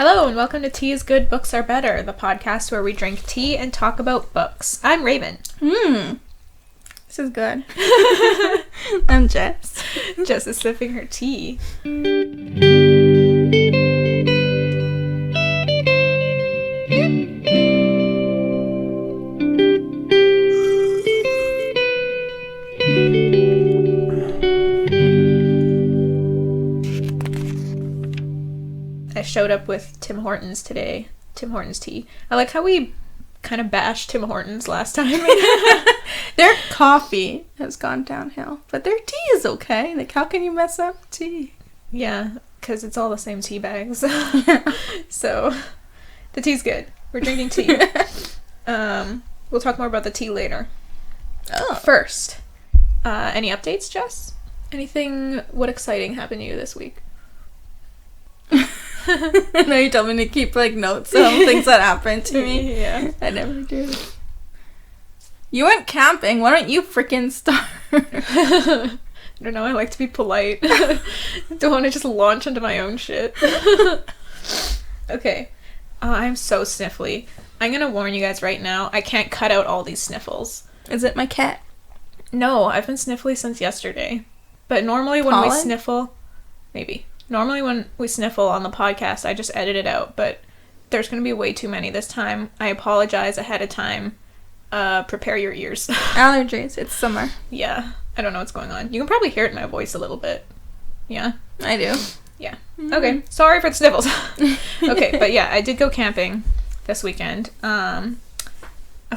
Hello and welcome to Tea is Good, Books Are Better, the podcast where we drink tea and talk about books. I'm Raven. This is good. I'm Jess. Jess is sipping her tea. I showed up with Tim Hortons today. Tim Hortons tea. I like how we kind of bashed Tim Hortons last time. Their coffee has gone downhill, but their tea is okay. Like, how can you mess up tea? Yeah, because it's all the same tea bags. So, the tea's good. We're drinking tea. We'll talk more about the tea later. Oh. First, any updates, Jess? What exciting happened to you this week? No, you told me to keep, notes of things that happened to me. Yeah. I never do. You went camping. Why don't you freaking start? I don't know. I like to be polite. Don't want to just launch into my own shit. Okay. I'm so sniffly. I'm going to warn you guys right now. I can't cut out all these sniffles. Is it my cat? No, I've been sniffly since yesterday. But normally when we sniffle... Maybe. Normally when we sniffle on the podcast, I just edit it out. But there's going to be way too many this time. I apologize ahead of time. Prepare your ears. Allergies. It's summer. Yeah. I don't know what's going on. You can probably hear it in my voice a little bit. Yeah? I do. Yeah. Mm-hmm. Okay. Sorry for the sniffles. Okay, but yeah, I did go camping this weekend. A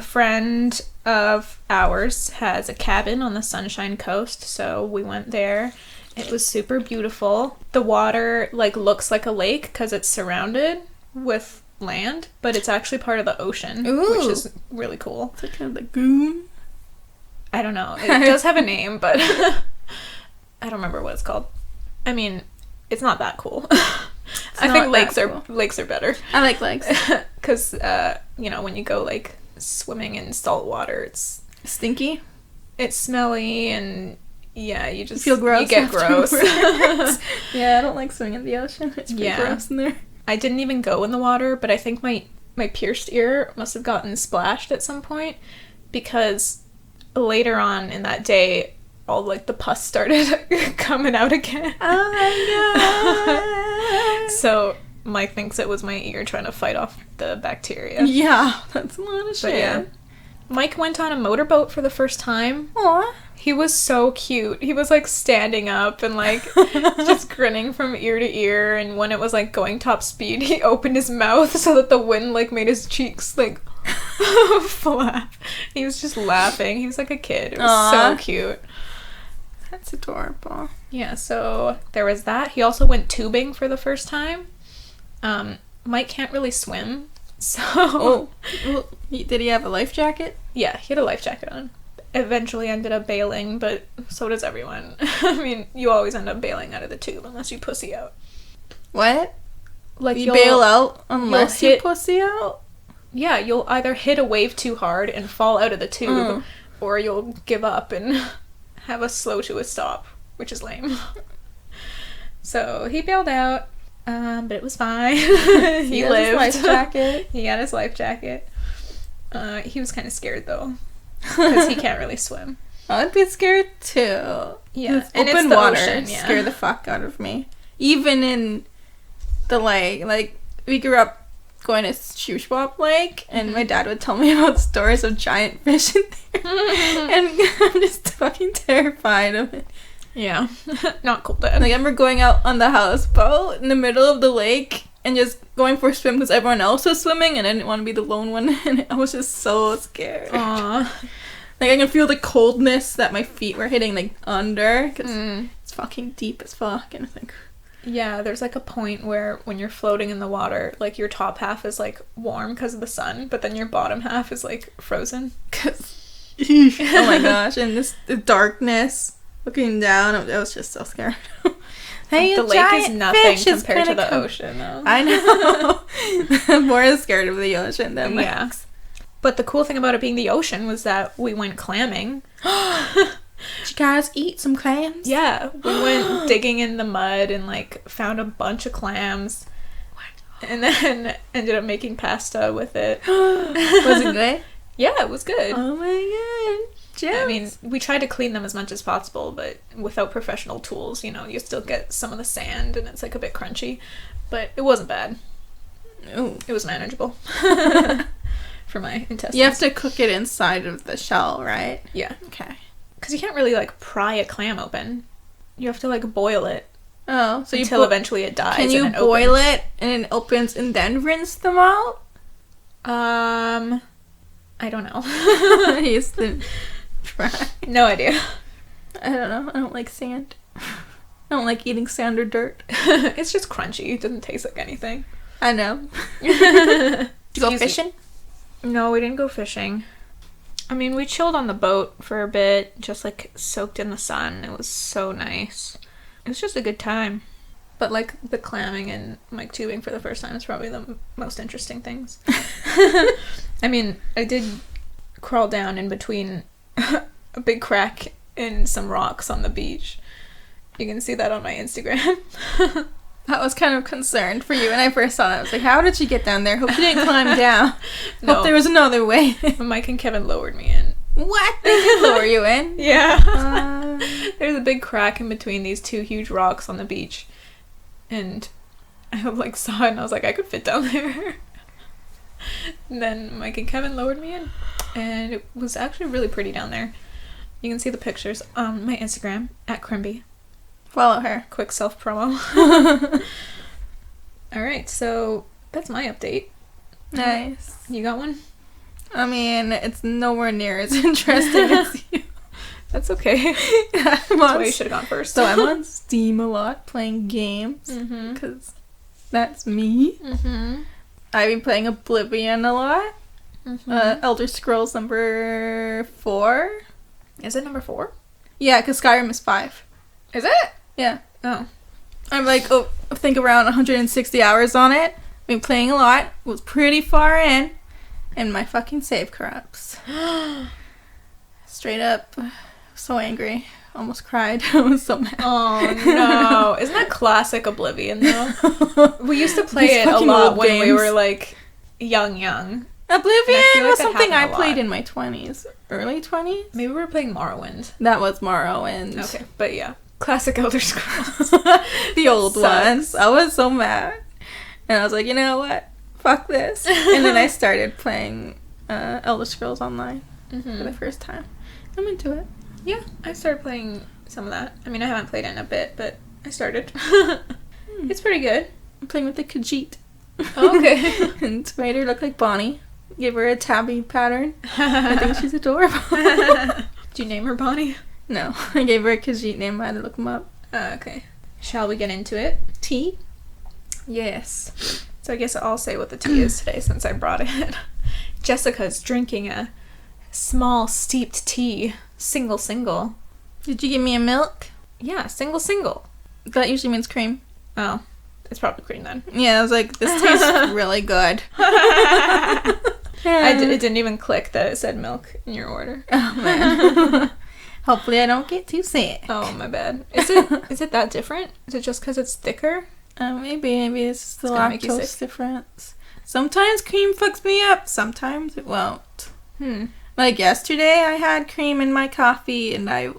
friend of ours has a cabin on the Sunshine Coast, so we went there. It was super beautiful. The water, looks like a lake because it's surrounded with land, but it's actually part of the ocean, Ooh. which is really cool. It's like a lagoon. I don't know. It does have a name, but I don't remember what it's called. I mean, it's not that cool. I think lakes are better. I like lakes. Because, when you go, swimming in salt water, it's... Stinky? It's smelly, and, yeah, you just... feel gross. You get gross. Yeah, I don't like swimming in the ocean. It's pretty gross in there. I didn't even go in the water, but I think my pierced ear must have gotten splashed at some point, because later on in that day, all, the pus started coming out again. Oh, my God. So Mike thinks it was my ear trying to fight off the bacteria. Yeah, that's a lot of shit. But yeah. Mike went on a motorboat for the first time. Aw. He was so cute. He was, standing up and, just grinning from ear to ear. And when it was, going top speed, he opened his mouth so that the wind, made his cheeks, flap. He was just laughing. He was like a kid. It was so cute. That's adorable. Yeah, so there was that. He also went tubing for the first time. Mike can't really swim, so... Did he have a life jacket? Yeah, he had a life jacket on. Eventually ended up bailing, but so does everyone. I mean, you always end up bailing out of the tube unless you pussy out. What? You bail out unless you pussy out? Yeah, you'll either hit a wave too hard and fall out of the tube, or you'll give up and have a slow to a stop, which is lame. So he bailed out, but it was fine. He lived. His life jacket. He had his life jacket. He was kind of scared though, because he can't really swim. I'd be scared too. Yeah, and open water scare the fuck out of me. Even in the lake, we grew up going to Shuswap Lake, and my dad would tell me about stories of giant fish in there, and I'm just fucking terrified of it. Yeah, not cool, Dad. I remember going out on the houseboat in the middle of the lake and just going for a swim because everyone else was swimming, and I didn't want to be the lone one, and I was just so scared. Aww. I can feel the coldness that my feet were hitting, under, because it's fucking deep as fuck, and it's Yeah, there's, a point where when you're floating in the water, your top half is, warm because of the sun, but then your bottom half is, frozen. Oh my gosh, and the darkness, looking down, I was just so scared. Hey, the lake is nothing compared to the ocean, though. I know. I'm more scared of the ocean than lakes. But the cool thing about it being the ocean was that we went clamming. Did you guys eat some clams? Yeah, we went digging in the mud and, found a bunch of clams. And then ended up making pasta with it. Was it good? Yeah, it was good. Oh my god. Jess. I mean, we tried to clean them as much as possible, but without professional tools, you know, you still get some of the sand and it's like a bit crunchy. But it wasn't bad. Ooh. It was manageable. For my intestines. You have to cook it inside of the shell, right? Yeah. Okay. Because you can't really, like, pry a clam open. You have to, like, boil it. Oh, so until eventually it dies. Can you boil it and it opens and then rinse them out? I don't know. I used to try. No idea. I don't know. I don't like sand. I don't like eating sand or dirt. It's just crunchy. It doesn't taste like anything. I know. Did you go fishing? No, we didn't go fishing. I mean, we chilled on the boat for a bit, just like soaked in the sun. It was so nice. It was just a good time. But like the clamming and mic tubing for the first time is probably the most interesting things. I mean, I did crawl down in between a big crack and some rocks on the beach. You can see that on my Instagram. I was kind of concerned for you when I first saw that. I was like, how did you get down there? Hope you didn't climb down. No. Hope there was another way. Mike and Kevin lowered me in. What? They did lower you in? Yeah. There's a big crack in between these two huge rocks on the beach. And I like saw it and I was like, I could fit down there. And then Mike and Kevin lowered me in. And it was actually really pretty down there. You can see the pictures on my Instagram, @Crimby. Follow her. Quick self-promo. Alright, so that's my update. Nice. You got one? I mean, it's nowhere near as interesting as you. That's okay. That's why you should have gone first. So I'm on Steam a lot playing games because that's me. I've been playing Oblivion a lot. Elder Scrolls number 4. Is it number 4? Yeah, because Skyrim is 5. Is it? Yeah. Oh. I'm like, I think around 160 hours on it. Been playing a lot. Was pretty far in. And my fucking save corrupts. Straight up. So angry. Almost cried. I was so mad. Oh no. Isn't that classic Oblivion though? We used to play it a lot when we were like young. Oblivion like was that something I happened a played lot. in my 20s. Early 20s? Maybe we were playing Morrowind. That was Morrowind. Okay, but yeah. Classic Elder Scrolls. The old ones. I was so mad. And I was like, you know what? Fuck this. And then I started playing Elder Scrolls Online for the first time. I'm into it. Yeah, I started playing some of that. I mean, I haven't played it in a bit, but I started. It's pretty good. I'm playing with the Khajiit. Oh, okay. And made her look like Bonnie. Gave her a tabby pattern. I think she's adorable. Did you name her Bonnie? No, I gave her a Khajiit name. I had to look them up. Okay. Shall we get into it? Tea? Yes. So I guess I'll say what the tea is today since I brought it. Jessica's drinking a small steeped tea. Single. Did you give me a milk? Yeah, single. That usually means cream. Oh, it's probably cream then. Yeah, I was like, this tastes really good. It didn't even click that it said milk in your order. Oh, man. Hopefully I don't get too sick. Oh, my bad. Is it that different? Is it just because it's thicker? Maybe it's the gonna make you lactose sick. difference. Sometimes cream fucks me up. Sometimes it won't. Like yesterday, I had cream in my coffee, and a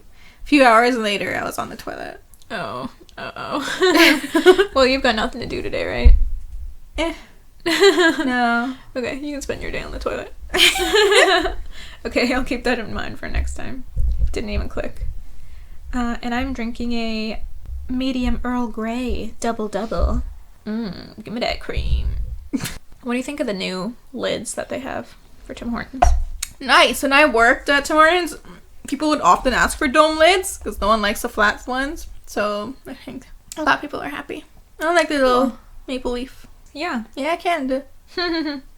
few hours later, I was on the toilet. Oh. Uh-oh. Well, you've got nothing to do today, right? No. Okay, you can spend your day on the toilet. Okay, I'll keep that in mind for next time. Didn't even click. And I'm drinking a medium Earl Grey double. Give me that cream. What do you think of the new lids that they have for Tim Hortons? Nice. When I worked at Tim Hortons, people would often ask for dome lids because no one likes the flat ones. So I think a lot of people are happy. I don't like the little maple leaf. Yeah. Yeah, I can do.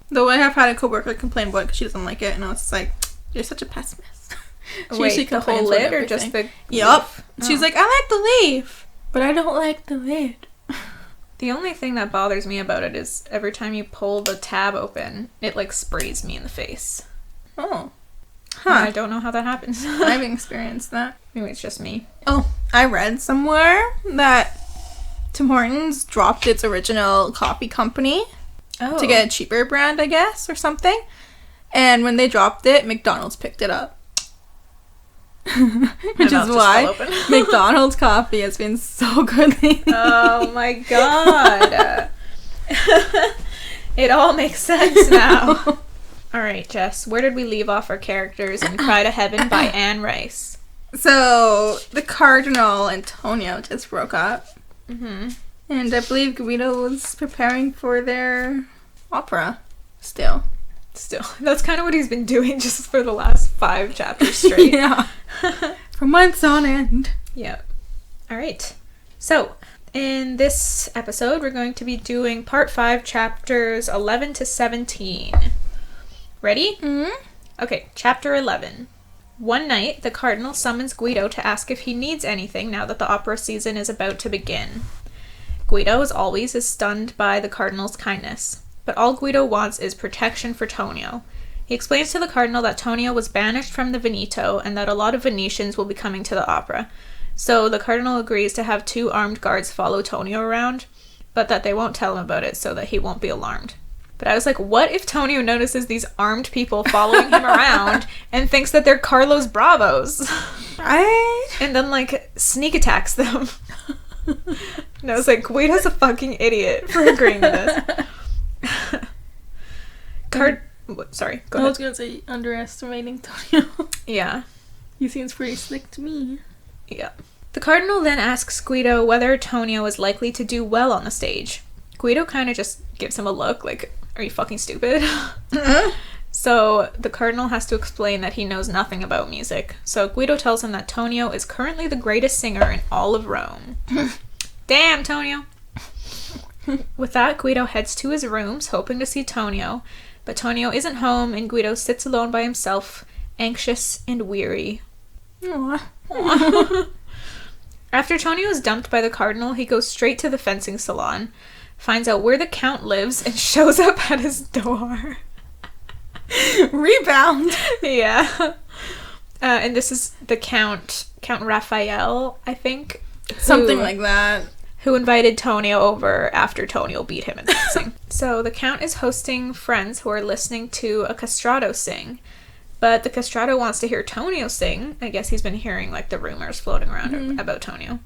Though I have had a coworker complain about it because she doesn't like it, and I was just like, "You're such a pessimist." She usually Wait, the whole complains about lid or just everything. the Yup. leaf? She's like, "I like the leaf, but I don't like the lid." The only thing that bothers me about it is every time you pull the tab open, it like sprays me in the face. Oh. Huh. I don't know how that happens. I've experienced that. Maybe it's just me. Oh, I read somewhere that Tim Hortons dropped its original coffee company to get a cheaper brand, I guess, or something. And when they dropped it, McDonald's picked it up. Which is why McDonald's coffee has been so good lately. Oh my god. It all makes sense now. Alright, Jess, where did we leave off our characters in Cry to Heaven by Anne Rice? So, the Cardinal and Tonio just broke up. Mm-hmm. And I believe Guido was preparing for their opera still. That's kind of what he's been doing just for the last 5 chapters straight. Yeah. For months on end. Yep. Alright. So, in this episode, we're going to be doing part 5, chapters 11 to 17. Ready? Mm-hmm. Okay, chapter 11. One night, the Cardinal summons Guido to ask if he needs anything now that the opera season is about to begin. Guido, as always, is stunned by the Cardinal's kindness. But all Guido wants is protection for Tonio. He explains to the Cardinal that Tonio was banished from the Veneto and that a lot of Venetians will be coming to the opera. So the Cardinal agrees to have 2 armed guards follow Tonio around, but that they won't tell him about it so that he won't be alarmed. But I was like, what if Tonio notices these armed people following him around and thinks that they're Carlos Bravos? Right? And then, like, sneak attacks them. And I was like, Guido's a fucking idiot for agreeing to this. Sorry, go ahead. I was gonna say underestimating Tonio. Yeah. He seems pretty slick to me. Yeah. The Cardinal then asks Guido whether Tonio is likely to do well on the stage. Guido kind of just gives him a look like, are you fucking stupid? So the Cardinal has to explain that he knows nothing about music. So Guido tells him that Tonio is currently the greatest singer in all of Rome. Damn, Tonio! With that, Guido heads to his rooms, hoping to see Tonio, but Tonio isn't home, and Guido sits alone by himself, anxious and weary. Aww. After Tonio is dumped by the Cardinal, he goes straight to the fencing salon, finds out where the Count lives, and shows up at his door. Rebound! Yeah. And this is the Count Raphael, I think. Something like that. Who invited Tonio over after Tonio beat him in dancing. So the Count is hosting friends who are listening to a castrato sing. But the castrato wants to hear Tonio sing. I guess he's been hearing, like, the rumors floating around about Tonio.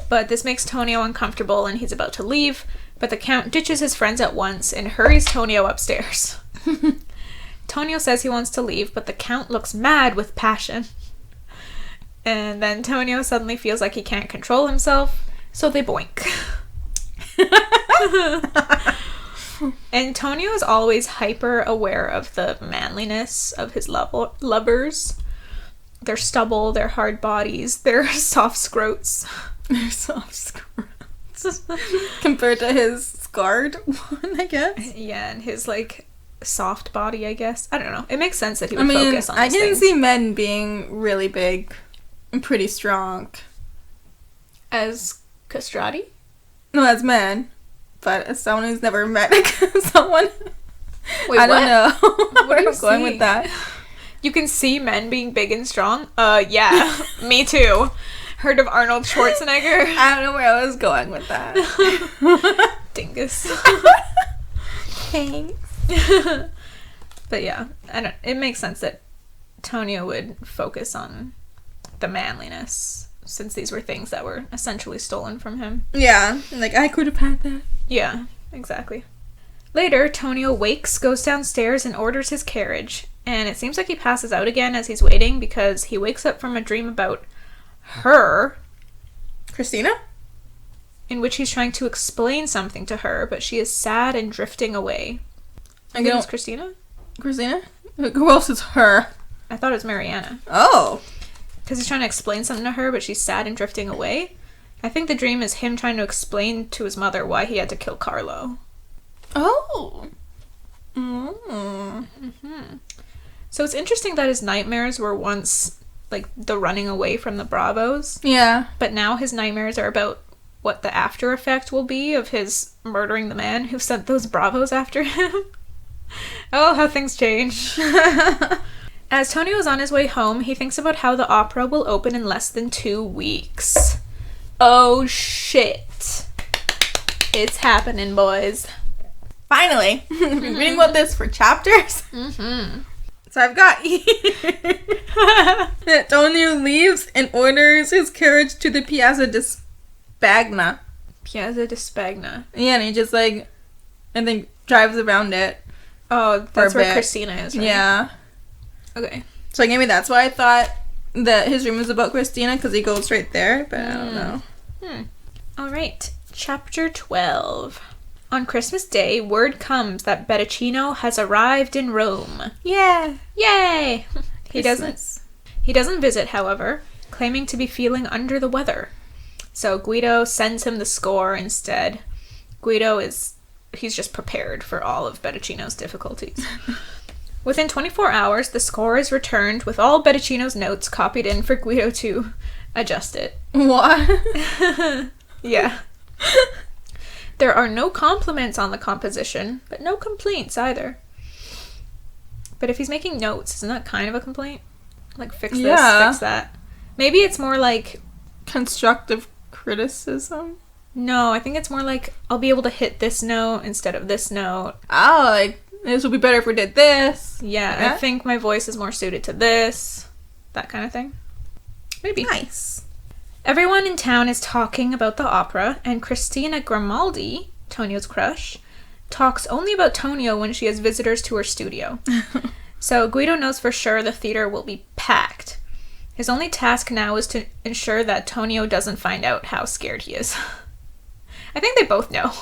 But this makes Tonio uncomfortable and he's about to leave. But the Count ditches his friends at once and hurries Tonio upstairs. Tonio says he wants to leave, but the Count looks mad with passion. And then Tonio suddenly feels like he can't control himself. So they boink. And Tonio is always hyper aware of the manliness of his lovers. Their stubble, their hard bodies, their soft scrotes. Their soft scrotes. Compared to his scarred one, I guess. Yeah, and his, like, soft body, I guess. I don't know. It makes sense that he would focus on I those can things. see men being really big and pretty strong. As castrati? No, as men. But as someone who's never met someone, Wait, I don't know where you I'm going seeing? with that. You can see men being big and strong? Yeah. Me too. Heard of Arnold Schwarzenegger? I don't know where I was going with that. Dingus. Thanks. But yeah, it makes sense that Tonio would focus on the manliness, since these were things that were essentially stolen from him. Yeah, like, I could have had that. Yeah, exactly. Later, Tonio wakes, goes downstairs, and orders his carriage. And it seems like he passes out again as he's waiting, because he wakes up from a dream about her. Christina? In which he's trying to explain something to her, but she is sad and drifting away. I think it's Christina? Christina? Who else is her? I thought it was Mariana. Oh. Because he's trying to explain something to her, but she's sad and drifting away. I think the dream is him trying to explain to his mother why he had to kill Carlo. Oh. So it's interesting that his nightmares were once, like, the running away from the Bravos. Yeah. But now his nightmares are about what the after effect will be of his murdering the man who sent those Bravos after him. Oh, how things change. As Tonio is on his way home, he thinks about how the opera will open in less than 2 weeks. Oh, shit. It's happening, boys. Finally. I've been reading about this for chapters. Mm-hmm. So I've got here that Tonio leaves and orders his carriage to the Piazza di Spagna. Piazza di Spagna. Yeah, and he just, like, I think drives around it. Oh, that's where Christina is, right? Yeah. Okay. So, like, maybe that's why I thought that his room was about Christina, because he goes right there, but I don't know. All right. Chapter 12. On Christmas Day, word comes that Betticino has arrived in Rome. Yeah. Yay! He Christmas. doesn't visit, however, claiming to be feeling under the weather. So Guido sends him the score instead. He's just prepared for all of Betticino's difficulties. Within 24 hours, the score is returned with all Betticino's notes copied in for Guido to adjust it. What? Yeah. There are no compliments on the composition, but no complaints either. But if he's making notes, isn't that kind of a complaint? Like, fix this, fix that. Maybe it's more like... constructive criticism? No, I think it's more like, I'll be able to hit this note instead of this note. Oh, like, this would be better if we did this. Yeah, I think my voice is more suited to this. That kind of thing. Maybe. Nice. Everyone in town is talking about the opera, and Christina Grimaldi, Tonio's crush, talks only about Tonio when she has visitors to her studio. So Guido knows for sure the theater will be packed. His only task now is to ensure that Tonio doesn't find out how scared he is. I think they both know.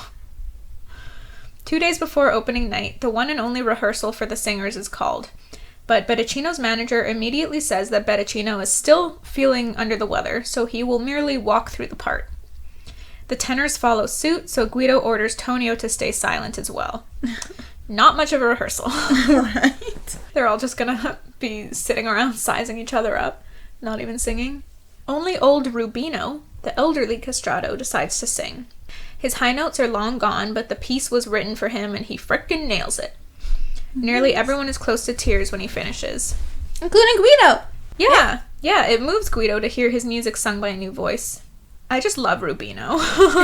2 days before opening night, the one and only rehearsal for the singers is called. But Betticino's manager immediately says that Betticino is still feeling under the weather, so he will merely walk through the part. The tenors follow suit, so Guido orders Tonio to stay silent as well. Not much of a rehearsal. Right. They're all just gonna be sitting around sizing each other up, not even singing. Only old Rubino, the elderly castrato, decides to sing. His high notes are long gone, but the piece was written for him and he frickin' nails it. Nearly everyone is close to tears when he finishes. Including Guido! Yeah, it moves Guido to hear his music sung by a new voice. I just love Rubino.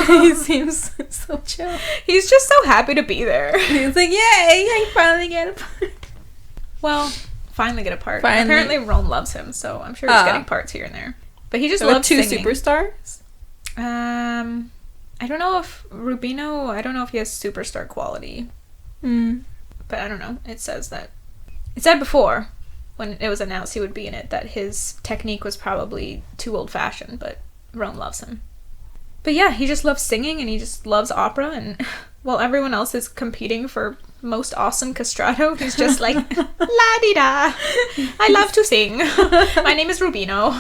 He seems so chill. He's just so happy to be there. He's like, yay, I finally get a part. Well, finally get a part. Finally. Apparently Rome loves him, so I'm sure he's getting parts here and there. But he just loves two singing. superstars? I don't know if Rubino, I don't know if he has superstar quality. But I don't know. It says that. It said before, when it was announced he would be in it, that his technique was probably too old-fashioned, but Rome loves him. But yeah, he just loves singing and he just loves opera, and while everyone else is competing for most awesome castrato, he's just like, la-di-da, I love to sing. My name is Rubino.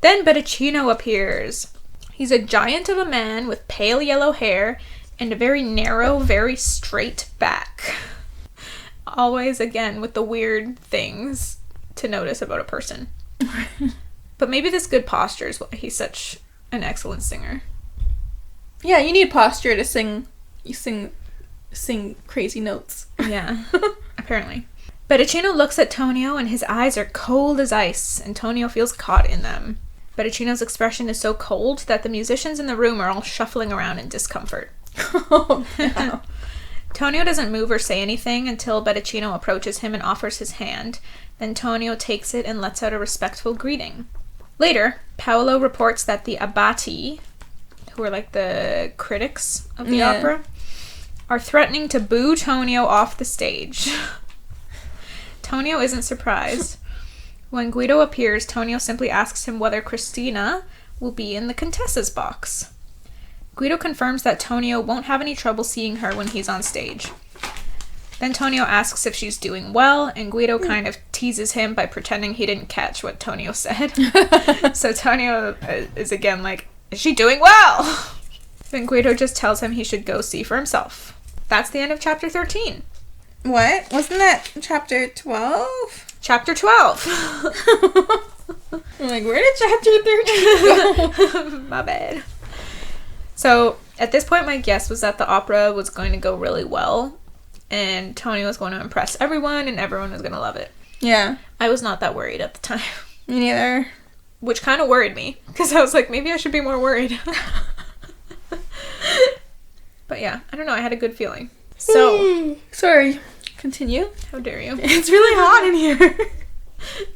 Then Betticino appears. He's a giant of a man with pale yellow hair and a very narrow, very straight back. Always, again, with the weird things to notice about a person. But maybe this good posture is why he's such an excellent singer. Yeah, you need posture to sing. You sing crazy notes. Yeah, apparently. Betticino looks at Tonio and his eyes are cold as ice, and Tonio feels caught in them. Betticino's expression is so cold that the musicians in the room are all shuffling around in discomfort. Oh, no. Tonio doesn't move or say anything until Betticino approaches him and offers his hand. Then Tonio takes it and lets out a respectful greeting. Later, Paolo reports that the abbati, who are like the critics of the opera, are threatening to boo Tonio off the stage. Tonio isn't surprised. When Guido appears, Tonio simply asks him whether Christina will be in the Contessa's box. Guido confirms that Tonio won't have any trouble seeing her when he's on stage. Then Tonio asks if she's doing well, and Guido kind of teases him by pretending he didn't catch what Tonio said. So Tonio is again like, is she doing well? Then Guido just tells him he should go see for himself. That's the end of chapter 13. What? Wasn't that chapter 12? Chapter 12. I'm like, where did chapter 13 go? My bad. So, at this point, my guess was that the opera was going to go really well, and Tonio was going to impress everyone, and everyone was going to love it. Yeah. I was not that worried at the time. Me neither. Which kind of worried me, because I was like, maybe I should be more worried. But yeah, I don't know. I had a good feeling. So. Sorry. Continue. How dare you? It's really hot in here.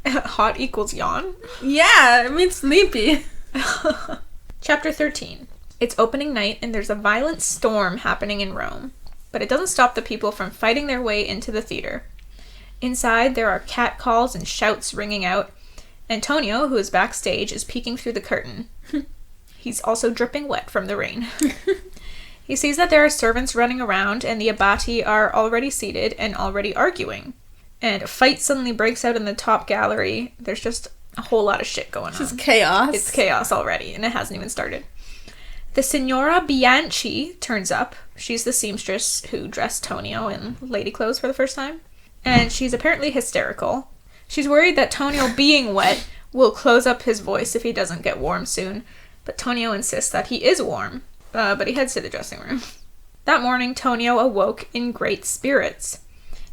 Hot equals yawn? Yeah, it means sleepy. Chapter 13. It's opening night and there's a violent storm happening in Rome. But it doesn't stop the people from fighting their way into the theater. Inside, there are catcalls and shouts ringing out. Antonio, who is backstage, is peeking through the curtain. He's also dripping wet from the rain. He sees that there are servants running around and the Abati are already seated and already arguing. And a fight suddenly breaks out in the top gallery. There's just a whole lot of shit going on. This is chaos. It's chaos already, and it hasn't even started. The Signora Bianchi turns up. She's the seamstress who dressed Tonio in lady clothes for the first time. And she's apparently hysterical. She's worried that Tonio, being wet, will close up his voice if he doesn't get warm soon. But Tonio insists that he is warm. But he heads to the dressing room. That morning, Tonio awoke in great spirits.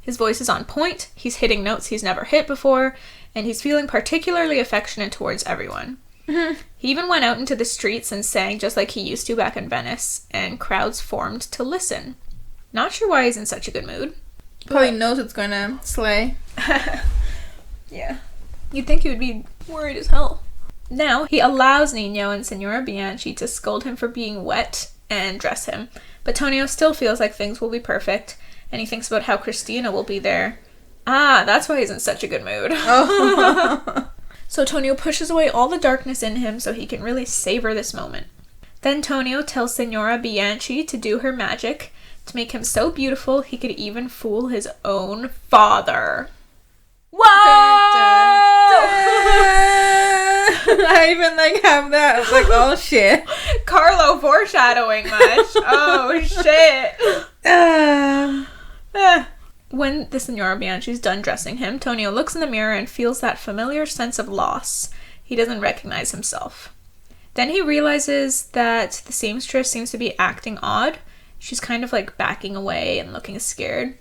His voice is on point, he's hitting notes he's never hit before, and he's feeling particularly affectionate towards everyone. He even went out into the streets and sang just like he used to back in Venice, and crowds formed to listen. Not sure why he's in such a good mood. Probably knows it's gonna slay. Yeah. You'd think he would be worried as hell. Now, he allows Nino and Signora Bianchi to scold him for being wet and dress him, but Tonio still feels like things will be perfect, and he thinks about how Christina will be there. Ah, that's why he's in such a good mood. Oh. So Tonio pushes away all the darkness in him so he can really savor this moment. Then Tonio tells Signora Bianchi to do her magic to make him so beautiful he could even fool his own father. Whoa! I even have that. I was like, oh shit. Carlo foreshadowing much. Oh shit. When the Signora Bianchi's done dressing him, Tonio looks in the mirror and feels that familiar sense of loss. He doesn't recognize himself. Then he realizes that the seamstress seems to be acting odd. She's kind of backing away and looking scared.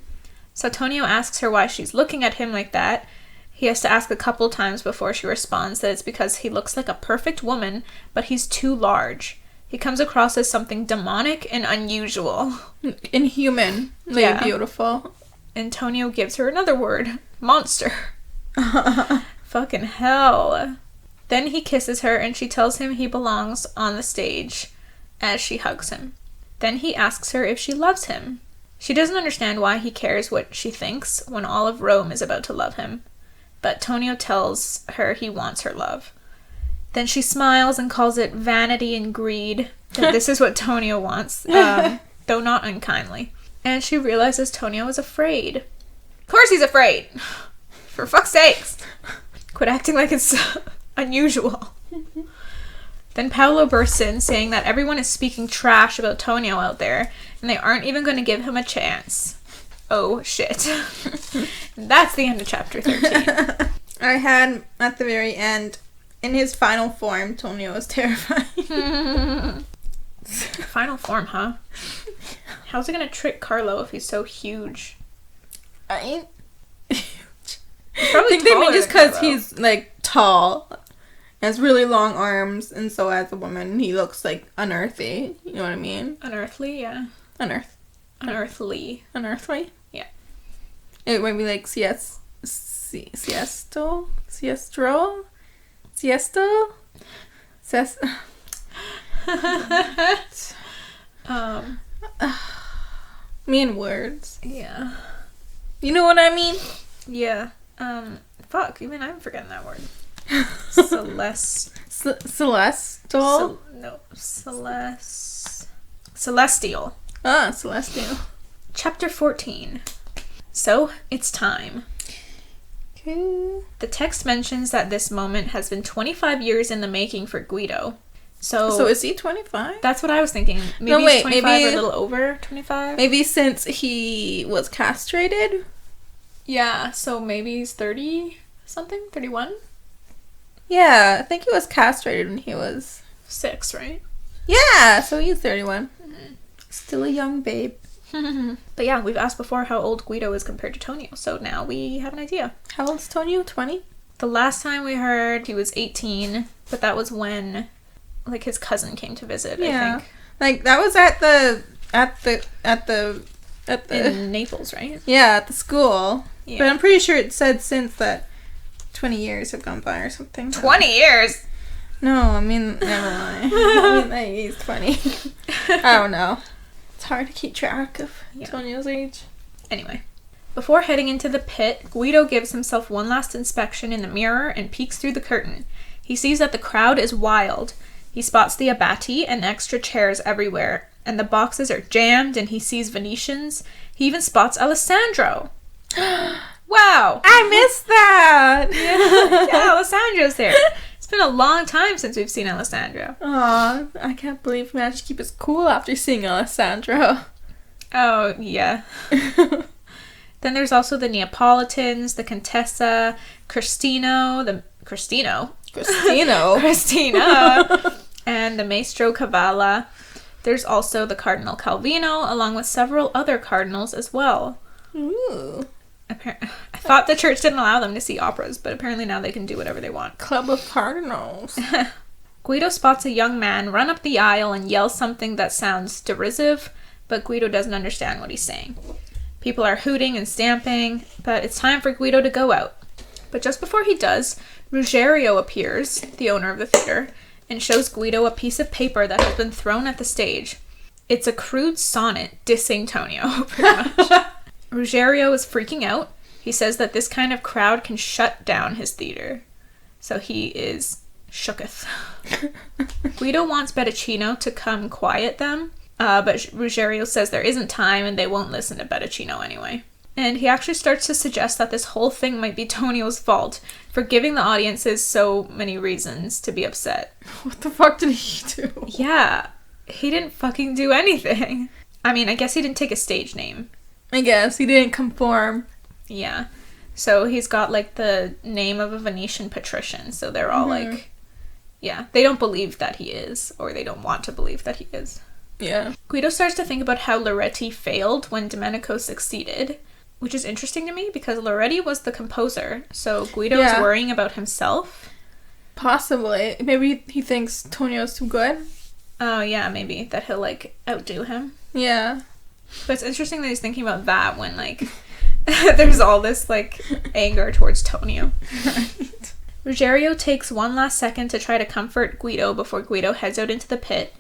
So Tonio asks her why she's looking at him like that. He has to ask a couple times before she responds that it's because he looks like a perfect woman, but he's too large. He comes across as something demonic and unusual. Inhuman. Yeah. Beautiful. Antonio gives her another word. Monster. Fucking hell. Then he kisses her and she tells him he belongs on the stage as she hugs him. Then he asks her if she loves him. She doesn't understand why he cares what she thinks when all of Rome is about to love him. But Tonio tells her he wants her love. Then she smiles and calls it vanity and greed. That this is what Tonio wants, though not unkindly. And she realizes Tonio is afraid. Of course he's afraid! For fuck's sakes! Quit acting like it's unusual. Then Paolo bursts in, saying that everyone is speaking trash about Tonio out there, and they aren't even going to give him a chance. Oh, shit. That's the end of chapter 13. I had, at the very end, in his final form, Tonio was terrifying. Final form, huh? How's he gonna trick Carlo if he's so huge? I ain't huge. I think they mean just because he's, tall, has really long arms, and so as a woman, he looks, unearthly. You know what I mean? Unearthly, yeah. Unearthly. Unearthly? Yeah. It might be siestro? Siestro? Siesta? Me and words. Yeah. You know what I mean? Yeah. Fuck, even I'm forgetting that word. Celestial? Celestial. Ah, celestial. Chapter 14. So, it's time. Okay. The text mentions that this moment has been 25 years in the making for Guido. So is he 25? That's what I was thinking. Maybe he's 25 or a little over 25? Maybe since he was castrated? Yeah, so maybe he's 30 something? 31? Yeah, I think he was castrated when he was 6, right? Yeah, so he's 31. Mm-hmm. Still a young babe. But yeah, we've asked before how old Guido is compared to Tonio, so now we have an idea. How old is Tonio? 20? The last time we heard he was 18, but that was when his cousin came to visit, I think. That was at the at the in Naples, right? Yeah, at the school. Yeah. But I'm pretty sure it said since that 20 years have gone by or something. 20 years? No, I mean, never mind. I mean, like, he's 20. I don't know. It's hard to keep track of Tonio's age. Anyway. Before heading into the pit, Guido gives himself one last inspection in the mirror and peeks through the curtain. He sees that the crowd is wild. He spots the abbati and extra chairs everywhere, and the boxes are jammed, and he sees Venetians. He even spots Alessandro. Wow! I missed that! Yeah, Alessandro's there. It's been a long time since we've seen Alessandro. Aw, I can't believe we managed to keep us cool after seeing Alessandro. Oh, yeah. Then there's also the Neapolitans, the Contessa, Cristino, and the Maestro Cavalla. There's also the Cardinal Calvino, along with several other cardinals as well. Ooh. I thought the church didn't allow them to see operas, but apparently now they can do whatever they want. Club of Cardinals. Guido spots a young man run up the aisle and yell something that sounds derisive, but Guido doesn't understand what he's saying. People are hooting and stamping, but it's time for Guido to go out. But just before he does, Ruggiero appears, the owner of the theater, and shows Guido a piece of paper that has been thrown at the stage. It's a crude sonnet dissing Tonio, pretty much. Ruggiero is freaking out. He says that this kind of crowd can shut down his theater. So he is shooketh. Guido wants Bettacino to come quiet them, but Ruggiero says there isn't time and they won't listen to Bettacino anyway. And he actually starts to suggest that this whole thing might be Tonio's fault for giving the audiences so many reasons to be upset. What the fuck did he do? Yeah, he didn't fucking do anything. I mean, I guess he didn't take a stage name. I guess he didn't conform. Yeah. So he's got like the name of a Venetian patrician, so they're all like, yeah, they don't believe that he is, or they don't want to believe that he is. Yeah. Guido starts to think about how Loretti failed when Domenico succeeded, which is interesting to me because Loretti was the composer, so Guido is worrying about himself. Possibly. Maybe he thinks Tonio's too good. Oh, yeah, maybe. That he'll, like, outdo him. Yeah. But it's interesting that he's thinking about that when, like, there's all this, like, anger towards Tonio. Right. Ruggiero takes one last second to try to comfort Guido before Guido heads out into the pit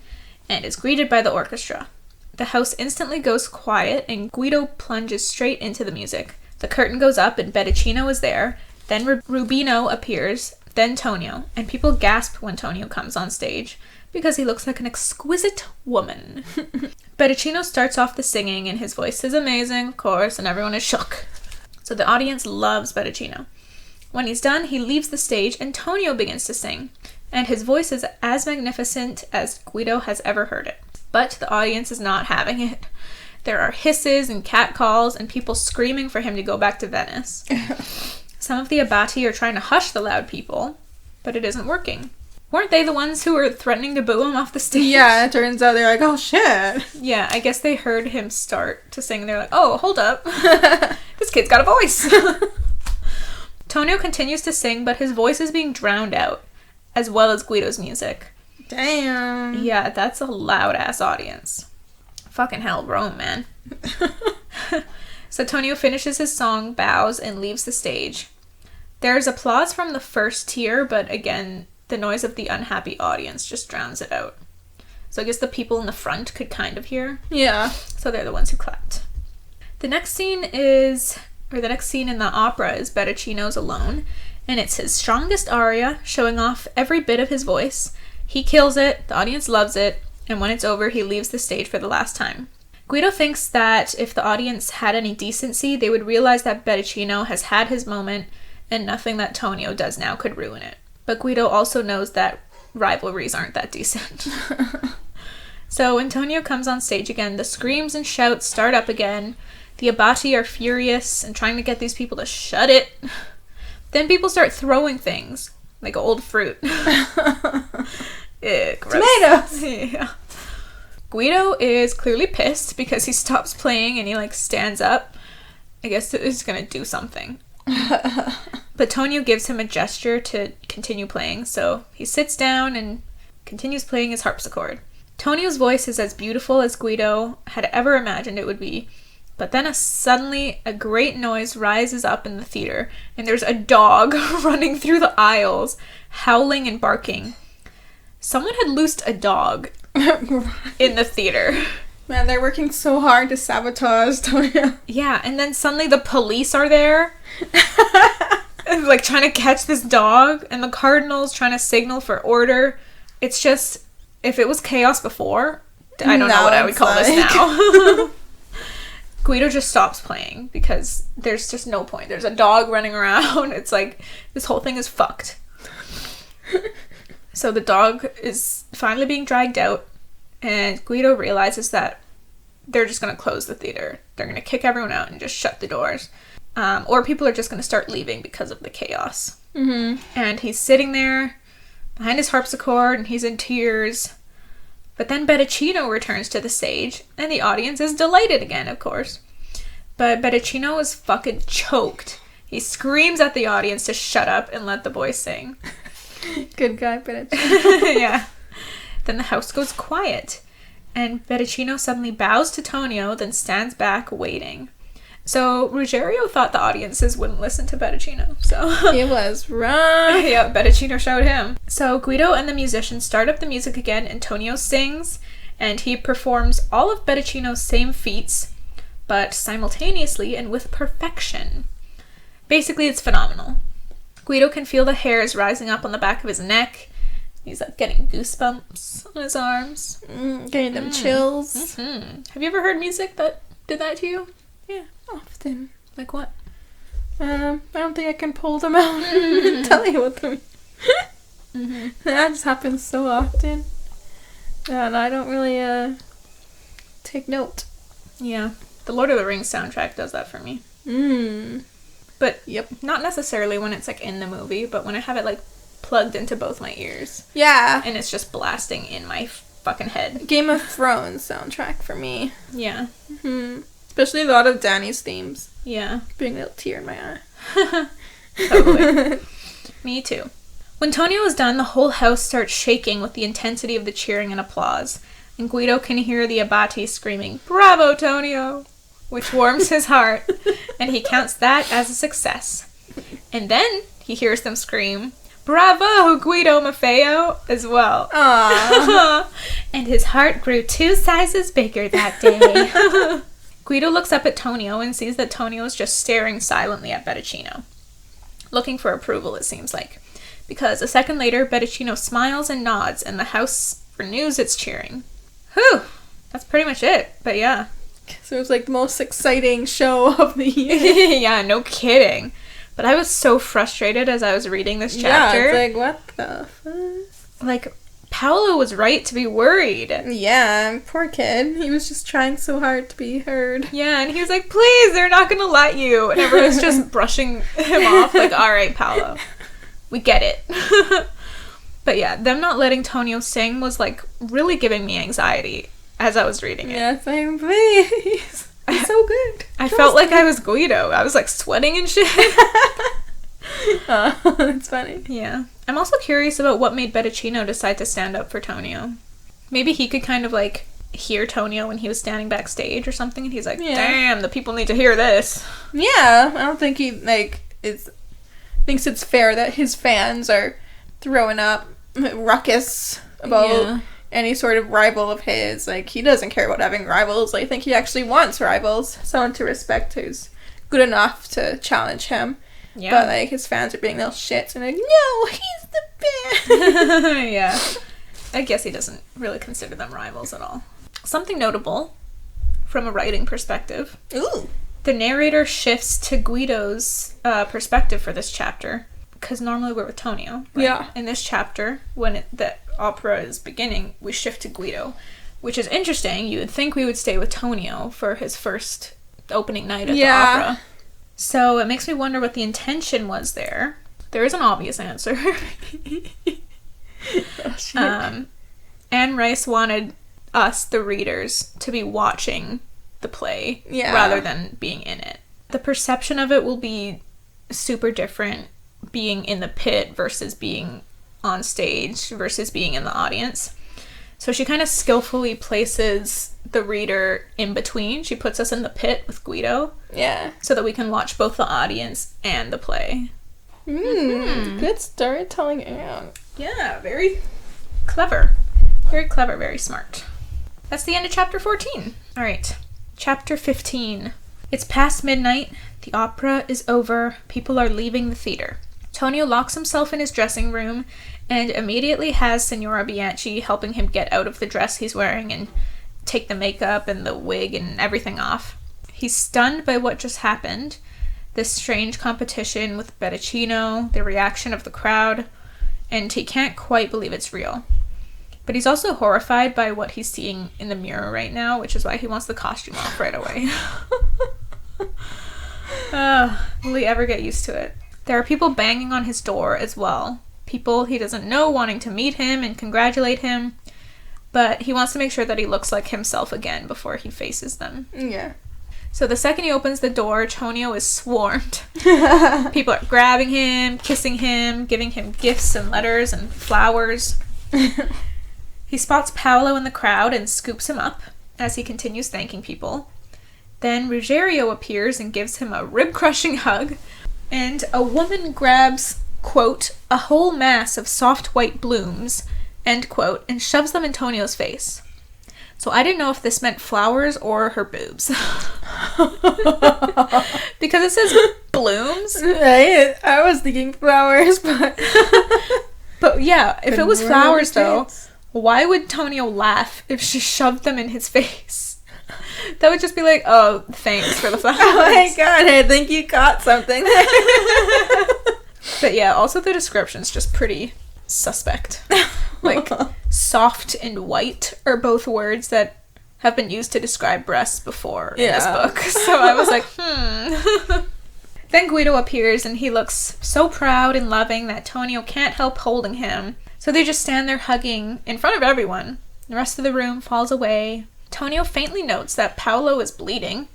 and is greeted by the orchestra. The house instantly goes quiet and Guido plunges straight into the music. The curtain goes up and Bettacino is there, then Rubino appears, then Tonio, and people gasp when Tonio comes on stage because he looks like an exquisite woman. Bettacino starts off the singing and his voice is amazing, of course, and everyone is shook. So the audience loves Bettacino. When he's done, he leaves the stage and Tonio begins to sing, and his voice is as magnificent as Guido has ever heard it. But the audience is not having it. There are hisses and catcalls and people screaming for him to go back to Venice. Some of the abbati are trying to hush the loud people, but it isn't working. Weren't they the ones who were threatening to boo him off the stage? Yeah, it turns out they're like, oh shit. Yeah, I guess they heard him start to sing and they're like, oh, hold up. This kid's got a voice. Tonio continues to sing, but his voice is being drowned out, as well as Guido's music. Damn. Yeah, that's a loud-ass audience. Fucking hell, Rome, man. So Tonio finishes his song, bows, and leaves the stage. There's applause from the first tier, but again, the noise of the unhappy audience just drowns it out. So I guess the people in the front could kind of hear. Yeah. So they're the ones who clapped. The next scene in the opera is Bettacino's alone, and it's his strongest aria, showing off every bit of his voice. He kills it, the audience loves it, and when it's over, he leaves the stage for the last time. Guido thinks that if the audience had any decency, they would realize that Bettacino has had his moment, and nothing that Tonio does now could ruin it. But Guido also knows that rivalries aren't that decent. So when Tonio comes on stage again, the screams and shouts start up again. The abbati are furious and trying to get these people to shut it. Then people start throwing things, like old fruit. Ew, Tomatoes! Yeah. Guido is clearly pissed because he stops playing and he, like, stands up. I guess he's gonna do something. But Tonio gives him a gesture to continue playing, so he sits down and continues playing his harpsichord. Tonio's voice is as beautiful as Guido had ever imagined it would be. But then suddenly a great noise rises up in the theater, and there's a dog running through the aisles, howling and barking. Someone had loosed a dog in the theater. Man, they're working so hard to sabotage Tonio. Yeah, and then suddenly the police are there, like trying to catch this dog, and the cardinal's trying to signal for order. It's just, if it was chaos before, I don't know what I would call this now. Guido just stops playing because there's just no point. There's a dog running around. It's like, this whole thing is fucked. So the dog is finally being dragged out, and Guido realizes that they're just going to close the theater. They're going to kick everyone out and just shut the doors. Or people are just going to start leaving because of the chaos. Mm-hmm. And he's sitting there behind his harpsichord, and he's in tears. But then Betticino returns to the stage, and the audience is delighted again, of course. But Betticino is fucking choked. He screams at the audience to shut up and let the boy sing. Good guy, Betticino. Yeah. Then the house goes quiet, and Betticino suddenly bows to Tonio, then stands back, waiting. So Ruggiero thought the audiences wouldn't listen to Betticino, so... He was wrong. Yeah, Betticino showed him. So Guido and the musicians start up the music again, and Tonio sings, and he performs all of Betticino's same feats, but simultaneously and with perfection. Basically, it's phenomenal. Guido can feel the hairs rising up on the back of his neck. He's like getting goosebumps on his arms. Getting them chills. Mm-hmm. Have you ever heard music that did that to you? Yeah, often. Like what? I don't think I can pull them out and tell you what them. Mm-hmm. That just happens so often. And I don't really take note. Yeah. The Lord of the Rings soundtrack does that for me. But not necessarily when it's like in the movie, but when I have it like plugged into both my ears. Yeah. And it's just blasting in my fucking head. Game of Thrones soundtrack for me. Yeah. Mm-hmm. Especially a lot of Dany's themes. Yeah. Bring a little tear in my eye. Totally. Me too. When Tonio is done, the whole house starts shaking with the intensity of the cheering and applause, and Guido can hear the Abati screaming, "Bravo, Tonio!" which warms his heart, and he counts that as a success. And then he hears them scream, "Bravo, Guido Maffeo!" as well. Aww. And his heart grew 2 sizes bigger that day. Guido looks up at Tonio and sees that Tonio is just staring silently at Betticino. Looking for approval, it seems like. Because a second later, Betticino smiles and nods, and the house renews its cheering. Whew! That's pretty much it, but yeah. So it was like the most exciting show of the year. Yeah, no kidding. But I was so frustrated as I was reading this chapter. Yeah, it's like, what the fuck? Like, Paolo was right to be worried. Yeah, poor kid. He was just trying so hard to be heard. Yeah, and he was like, please, they're not gonna let you. And everyone's just brushing him off, like, alright, Paolo. We get it. But yeah, them not letting Tonio sing was, like, really giving me anxiety as I was reading it. Yeah, it's like, please. It's so good. I felt like I was Guido. I was, like, sweating and shit. Oh, that's funny. Yeah. I'm also curious about what made Betticino decide to stand up for Tonio. Maybe he could kind of, like, hear Tonio when he was standing backstage or something, and he's like, damn, the people need to hear this. Yeah, I don't think he, like, thinks it's fair that his fans are throwing up ruckus about any sort of rival of his. Like, he doesn't care about having rivals. I think he actually wants rivals. Someone to respect who's good enough to challenge him. Yeah. But, like, his fans are being little shits and like, no, he's the best. Yeah. I guess he doesn't really consider them rivals at all. Something notable from a writing perspective. Ooh. The narrator shifts to Guido's perspective for this chapter, because normally we're with Tonio. Right? Yeah. In this chapter, when the opera is beginning, we shift to Guido, which is interesting. You would think we would stay with Tonio for his first opening night at the opera. So it makes me wonder what the intention was there. There is an obvious answer. Oh, shit. Anne Rice wanted us, the readers, to be watching the play rather than being in it. The perception of it will be super different being in the pit versus being on stage versus being in the audience. So she kind of skillfully places the reader in between. She puts us in the pit with Guido. Yeah. So that we can watch both the audience and the play. Good storytelling, Anne. Yeah, very clever. Very clever, very smart. That's the end of chapter 14. All right. Chapter 15. It's past midnight. The opera is over. People are leaving the theater. Tonio locks himself in his dressing room and immediately has Signora Bianchi helping him get out of the dress he's wearing and take the makeup and the wig and everything off. He's stunned by what just happened. This strange competition with Betticino, the reaction of the crowd, and he can't quite believe it's real. But he's also horrified by what he's seeing in the mirror right now, which is why he wants the costume off right away. Will he ever get used to it? There are people banging on his door as well. People he doesn't know wanting to meet him and congratulate him. But he wants to make sure that he looks like himself again before he faces them. Yeah. So the second he opens the door, Tonio is swarmed. People are grabbing him, kissing him, giving him gifts and letters and flowers. He spots Paolo in the crowd and scoops him up as he continues thanking people. Then Ruggiero appears and gives him a rib-crushing hug. And a woman grabs, quote, a whole mass of soft white blooms, end quote, and shoves them in Tonio's face. So I didn't know if this meant flowers or her boobs. Because it says blooms. Right? I was thinking flowers, but... But yeah, if it was flowers though, why would Tonio laugh if she shoved them in his face? That would just be like, oh, thanks for the flowers. Oh my god, I think you caught something. But yeah, also the description's just pretty suspect. Like, soft and white are both words that have been used to describe breasts before in this book. So I was like, Then Guido appears and he looks so proud and loving that Tonio can't help holding him. So they just stand there hugging in front of everyone. The rest of the room falls away. Tonio faintly notes that Paolo is bleeding